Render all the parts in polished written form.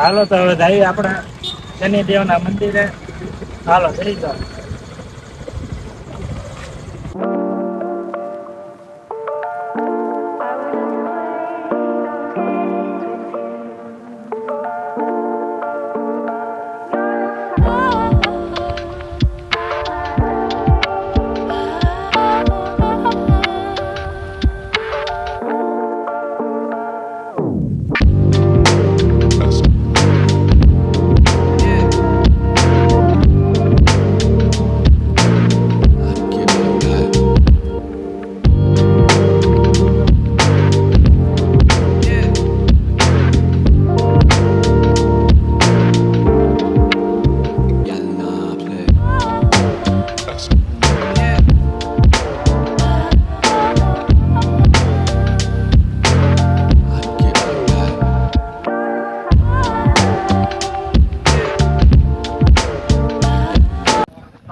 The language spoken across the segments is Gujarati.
હાલો તો હવે જઈએ આપણે શનિદેવ ના મંદિરે. હાલો જઈ જાઓ.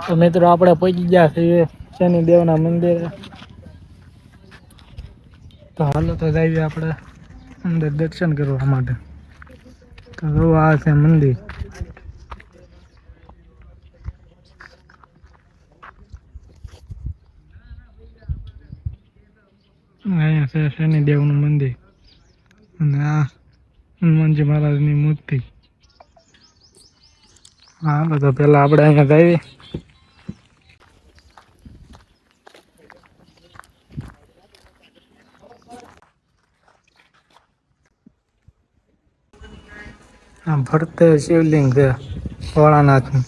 તો મિત્રો આપણે પહોંચી ગયા છીએ શનિદેવના મંદિરે. તો હાલો તો જઈએ આપણે અંદર દર્શન કરવા માટે. તો આ છે મંદિર. અહીંયા છે શનિદેવનું મંદિર અને આ હનુમાનજી મહારાજની મૂર્તિ. હાલો તો પેલા આપણે અહીંયા જઈએ. આ ફરતે શિવલિંગ છે ભોળાનાથનું.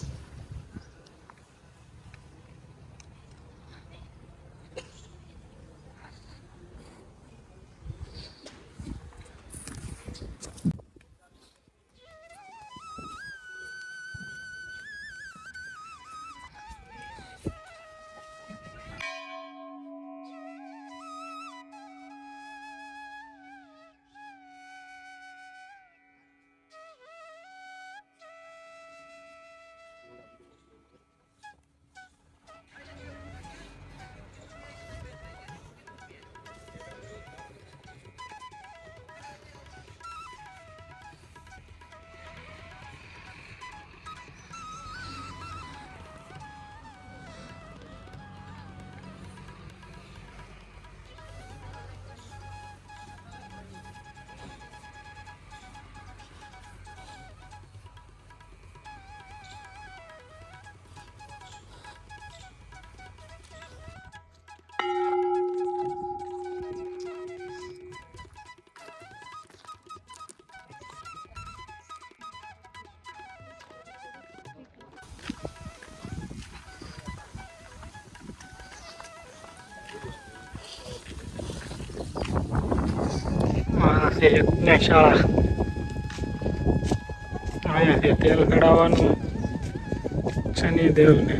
શાળા અહીંયાથી તેલ કઢાવવાનું શનિદેવને.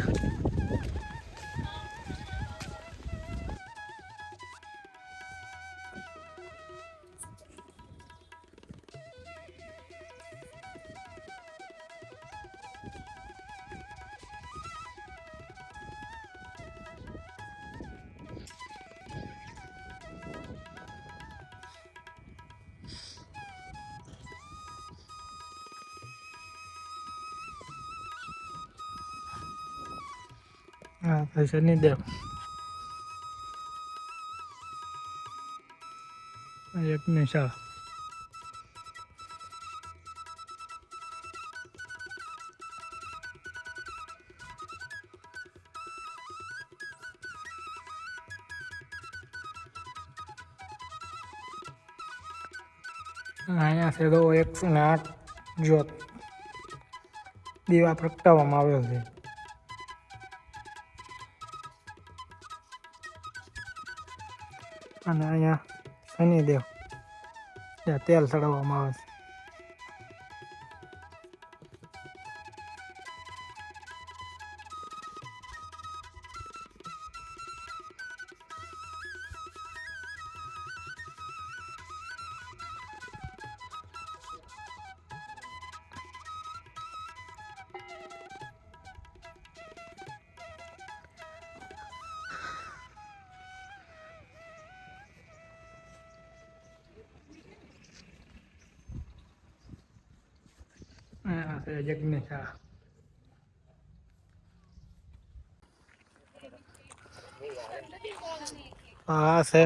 હા તો શનિદેવ યજ્ઞ શાળા. અહીંયા છે તો 108 જ્યોત દીવા પ્રગટાવવામાં આવ્યો છે. અને અહીંયા શનિદેવ ત્યાં તેલ ચડાવવામાં આવે છે. છે યજ્ઞ શાહ. આ છે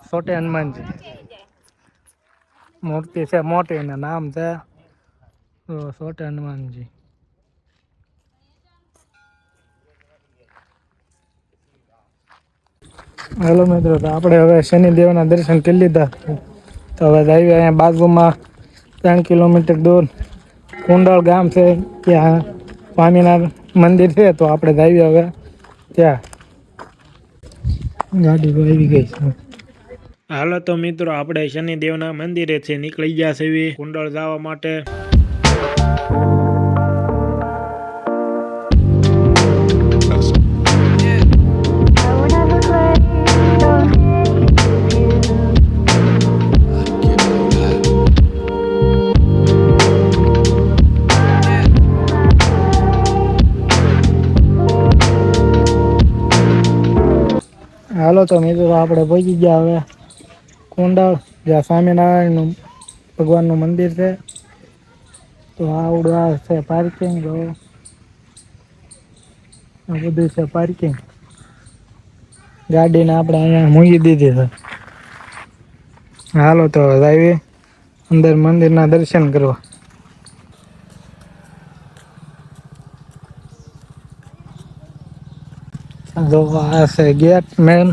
છોટે હનુમાનજી મૂર્તિ છે મોટી ને નામ છે છોટે હનુમાનજી. હેલો મિત્રો, તો આપણે હવે શનિદેવના દર્શન કરી લીધા. તો હવે જઈએ અહીંયા બાજુમાં 3 કિલોમીટર દૂર કુંડળ ગામ છે, ત્યાં સ્વામિનારાયણ મંદિર છે. તો આપણે જઈએ હવે ત્યાં. ગાડી આવી ગઈ છે. હાલો તો મિત્રો, આપણે શનિદેવના મંદિરેથી નીકળી ગયા છે કુંડળ જવા માટે. હાલો તો મિત્રો, આપણે પહોંચી ગયા હવે કુંડળ, જ્યાં સ્વામિનારાયણ ભગવાનનું મંદિર છે. તો આવડું આ છે પાર્કિંગ. આ બધું છે પાર્કિંગ. ગાડીને આપણે અહીંયા મૂકી દીધી છે. હાલો તો આવી અંદર મંદિરના દર્શન કરવા. જો આ છે ગેટ મેન.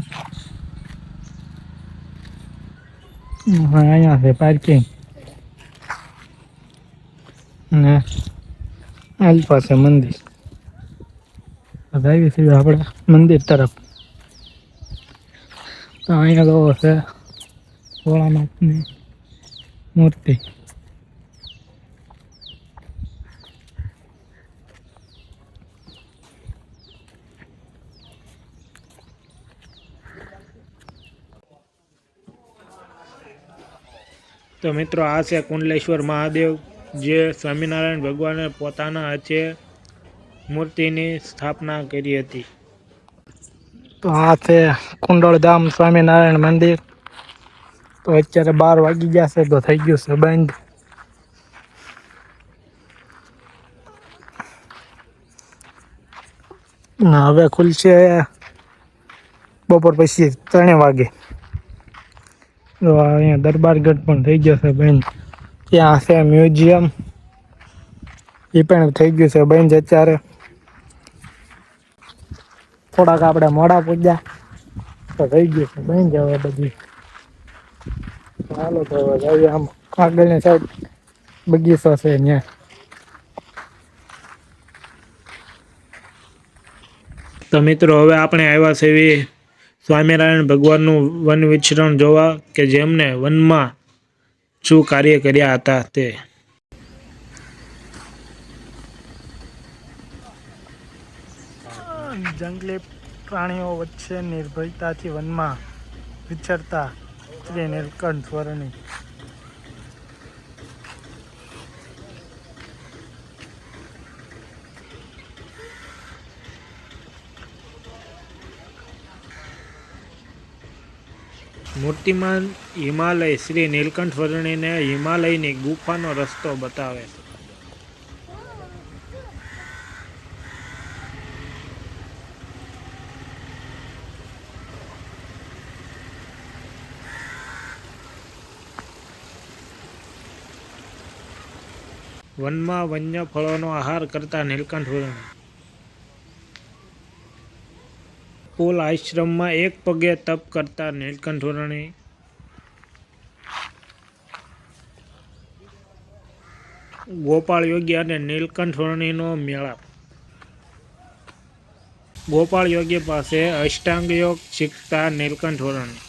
અહીંયા છે પાર્કિંગ ને આલી પાસે મંદિર. આવી છીએ આપણે મંદિર તરફ. તો અહીંયા તો છે ભોળાનાથની મૂર્તિ. તો મિત્રો, આ છે કુંડલેશ્વર મહાદેવ, જે સ્વામિનારાયણ ભગવાને પોતાના હાથે મૂર્તિની સ્થાપના કરી હતી. તો આ છે કુંડળધામ સ્વામિનારાયણ મંદિર. તો અત્યારે 12 વાગી ગયા છે, તો થઈ ગયું છે બંધ. હવે ખુલશે બપોર પછી 3 વાગે. તો અહીંયા દરબારગઢ પણ થઈ ગયો છે બંધ. ત્યાં છે મ્યુઝિયમ, એ પણ થઈ ગયું છે બંધ અત્યારે. થોડાક આપણે મોડા પૂજ્યા તો થઈ ગયું છે બંધ હવે બધી. હાલો તો હવે જઈએ. આમ આગળની સાઈડ બગીચો છે ત્યાં. તો મિત્રો, હવે આપણે આવ્યા છે સ્વામિનારાયણ ભગવાનનું વન વિચરણ જોવા, કે જેમને વનમાં શું કાર્ય કર્યા હતા તે. જંગલી પ્રાણીઓ વચ્ચે નિર્ભયતાથી વનમાં વિચરતા શ્રી નીલકંઠ વર્ણી. મૂર્તિમાન હિમાલય શ્રી નીલકંઠ વર્ણીને હિમાલયની ગુફાનો રસ્તો બતાવે છે. વનમાં વન્ય ફળોનો આહાર કરતા નીલકંઠ વર્ણી. કુલ આશ્રમમાં એક પગે તપ કરતા નીલકંઠ વર્ણી. ગોપાળ યોગી અને નીલકંઠ વર્ણીનો મેળાપ. ગોપાળ યોગી પાસે અષ્ટાંગ યોગ શીખતા નીલકંઠ વર્ણી.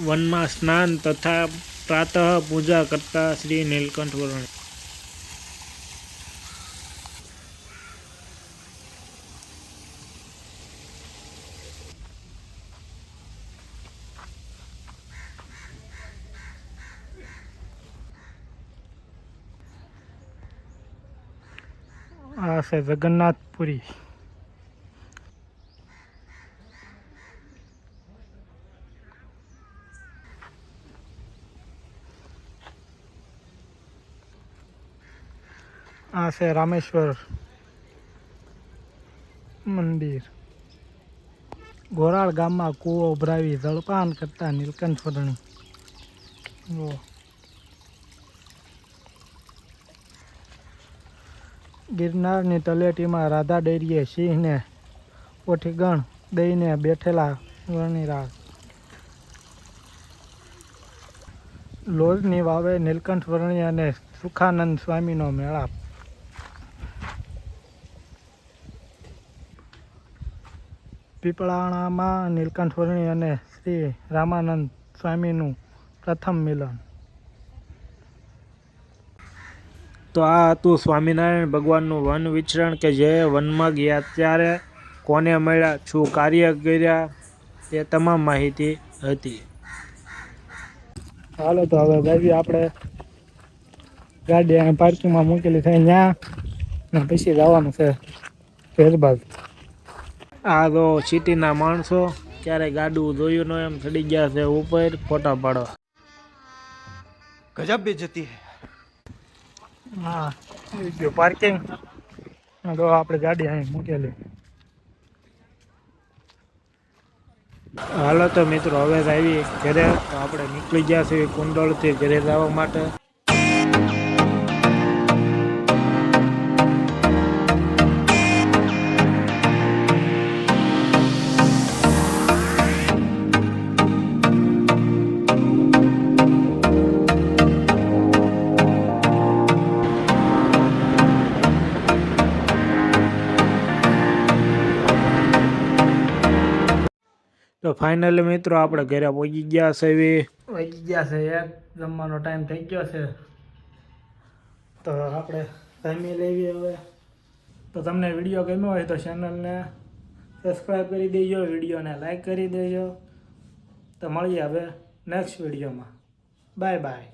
વનમાં સ્નાન તથા પ્રાતઃ પૂજા કરતા શ્રી નીલકંઠ વર્ણી. આ છે જગન્નાથપુરી. આ છે રામેશ્વર મંદિર. ગોરાળ ગામમાં કૂવો ઉભરાવી જળપાન કરતા નીલકંઠ વર્ણી. જો ગિરનારની તલેટીમાં રાધા ડેરીએ સિંહને ઓઠીગણ દઈને બેઠેલા વર્ણિરાજ. લોજની વાવે નીલકંઠ વર્ણી અને સુખાનંદ સ્વામીનો મેળાપ. પીપળાણામાં નીલકંઠ વર્ણી અને શ્રી રામાનંદ સ્વામીનું પ્રથમ મિલન. તો આ હતું સ્વામિનારાયણ ભગવાનનું વન વિચરણ કે જે વનમાં ગયા ત્યારે કોને મળ્યા, શું કાર્ય કર્યા, તે તમામ માહિતી હતી. હાલો તો હવે ભાઈ આપણે ગાડી અહીં પાર્કિંગમાં મૂકેલી થાય ત્યાં પછી જવાનું છે ફેરબાદ. આ તો સિટીના માણસો ક્યારે ગાડું જોયું ન એમ ચડી ગયા છે ઉપર ફોટા પાડો. ગજબ બેજતી હે. હા ગયો પાર્કિંગ. તો આપણે ગાડી અહીં મૂકેલી. હાલો તો મિત્રો હવે આવી ઘરે. તો આપણે નીકળી ગયા છીએ કુંડળથી ઘરે જવા માટે. તો ફાઇનલી મિત્રો આપણે ઘરે પહોંચી ગયા છે. વાગી ગયા છે એક, જમવાનો ટાઈમ થઈ ગયો છે. તો આપણે જમી લેવી હવે. તો તમને વિડીયો ગમ્યો હોય તો ચેનલને સબસ્ક્રાઈબ કરી દેજો, વિડીયોને લાઈક કરી દેજો. તો મળીએ હવે નેક્સ્ટ વિડીયોમાં. Bye bye.